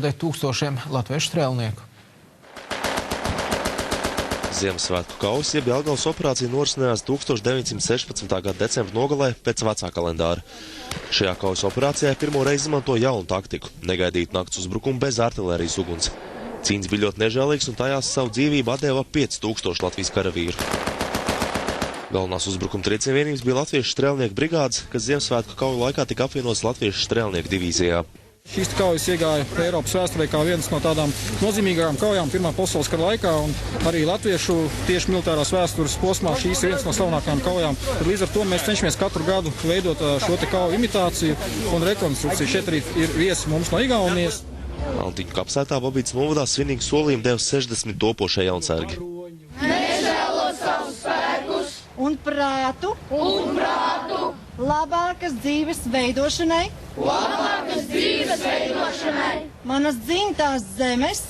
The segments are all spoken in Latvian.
tūkstošiem latviešu strēlnieku. Ziemassvētku kausa, jeb Jelgavas operācija norisinājās 1916. gada decembra nogalē pēc vecā kalendāra. Šajā kausa operācijā pirmo reizi izmanto jaunu taktiku – negaidīt nakts uzbrukumu bez artilērijas uguns. Cīņas bija ļoti nežēlīgs un tajās savu dzīvību atdeva 5000 Latvijas karavīru. Galvenās uzbrukuma trieciena vienības bija latviešu strēlnieku brigādes, kas Ziemassvētku kauju laikā tika apvienotas latviešu strēlnieku divīzijā. Šīs kaujas iegāja Eiropas vēsturē kā vienas no tādām nozīmīgākām kaujām Pirmā pasaules kara laikā, un arī latviešu tieši militārās vēstures posmā šīs ir viens no slavenākajām kaujām. Līdz ar to mēs cenšamies katru gadu veidot šo te kauju imitāciju un rekonstrukciju. Šeit arī ir viesi mums no Igaunijas. Antiņu kapsētā Babītas novadā svinīgu solījumu deva 60 topošie jaunsargi. Nežēlo savus spēkus un prātu labākas dzīves veidošanai, manas dzimtās zemes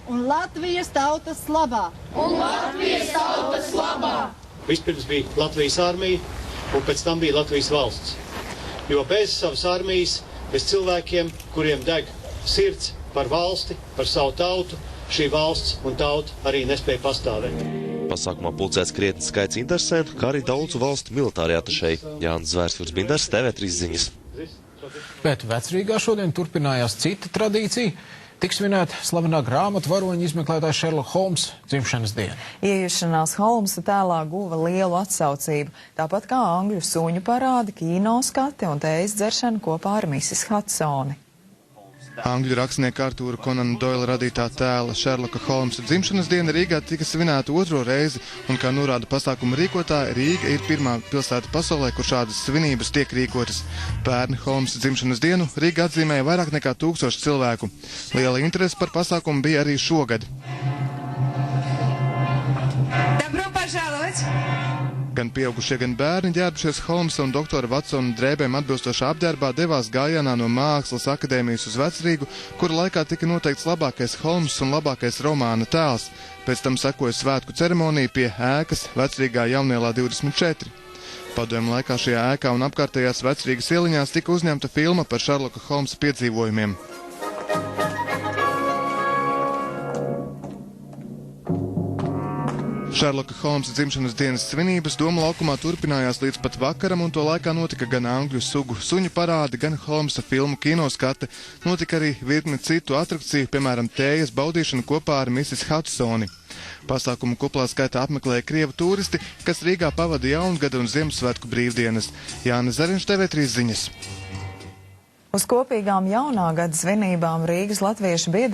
un Latvijas tautas labā. Vispirms bija Latvijas armija, un pēc tam bija Latvijas valsts. Jo bez savas armijas, bez cilvēkiem, kuriem deg sirds par valsti, par savu tautu, šī valsts un tauta arī nespēja pastāvēt. Pasākumā pulcēts krietnes skaits interesentu, kā arī daudzu valstu militārie atašeji. Jānis Zvērsfjords Bindars, TV3 ziņas. Bet Vecrīgā šodien turpinājās cita tradīcija. Tiks svinēta slavenā grāmatu varoņa izmeklētāja Šerloka Holmsa dzimšanas diena. Ieiešanās Holmsa tēlā guva lielu atsaucību, tāpat kā angļu suņu parādi, kino skati un tējas dzeršana kopā ar Mrs. Hudsoni. Angļu rakstnieka Artūra Konana Doila radītā tēla Šerloka Holmsa dzimšanas diena Rīgā tika svinēta otro reizi, un kā norāda pasākuma rīkotāja, Rīga ir pirmā pilsēta pasaulē, kur šādas svinības tiek rīkotas. Pērn Holmsa dzimšanas dienu Rīga atzīmēja vairāk nekā 1000 cilvēku. Liela interese par pasākumu bija arī šogad. Gan pieaugušie, gan bērni ģērbušies Holmsa un doktora Vatsona drēbēm atbilstošā apģērbā devās gājienā no Mākslas akadēmijas uz Vecrīgu, kura laikā tika noteikts labākais Holmsa un labākais romāna tēls. Pēc tam sekoja svētku ceremonija pie ēkas Vecrīgā Jaunielā 24. Padomju laikā šajā ēkā un apkārtējās Vecrīgas ieliņās tika uzņemta filma par Šerloka Holmsa piedzīvojumiem. Šerloka Holmsa dzimšanas dienas svinības Doma laukumā turpinājās līdz pat vakaram, un to laikā notika gan angļu sugu suņu parādi, gan Holmsa filmu kinoskate. Notika arī virkne citu atrakciju, piemēram, tējas baudīšana kopā ar Mrs. Hudsoni. Pasākumu kuplā skaitā apmeklēja krievu turisti, kas Rīgā pavada jaungada un Ziemassvētku brīvdienas. Jānis Zariņš, TV3 ziņas. Uz kopīgām jaunā gada svinībām Rīgas latviešu biedrība